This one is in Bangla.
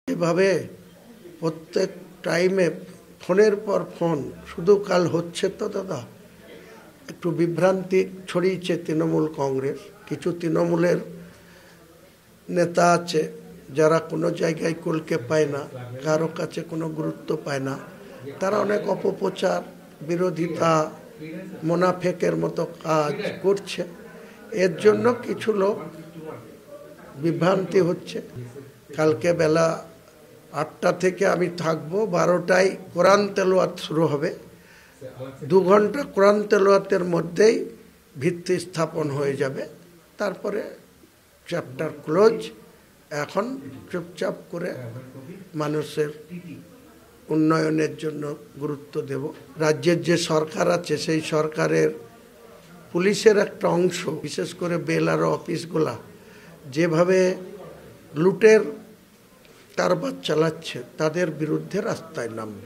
এভাবে প্রত্যেক টাইমে ফোনের পর ফোন শুধু কাল হচ্ছে তো দাদা, একটু বিভ্রান্তি ছড়িয়েছে তৃণমূল কংগ্রেস। কিছু তৃণমূলের নেতা আছে যারা কোনো জায়গায় কুলকে পায় না, কারো কাছে কোনো গুরুত্ব পায় না, তারা অনেক অপপ্রচার, বিরোধিতা, মোনাফেকের মতো কাজ করছে। এর জন্য কিছু লোক বিভ্রান্তি হচ্ছে। কালকে বেলা 8টা থেকে আমি থাকবো, 12টায় কোরআন তেলাওয়াত শুরু হবে। 2 ঘন্টা কোরআন তেলাওয়াতের মধ্যেই ভিত্তি স্থাপন হয়ে যাবে, তারপরে চ্যাপ্টার ক্লোজ। এখন চুপচাপ করে মানুষের উন্নয়নের জন্য গুরুত্ব দেব। রাজ্যের যে সরকার আছে সেই সরকারের পুলিশের একটা অংশ, বিশেষ করে বেলার অফিসগুলা যেভাবে লুটের কারবার চালাচ্ছে, তাদের বিরুদ্ধে রাস্তায় নামব।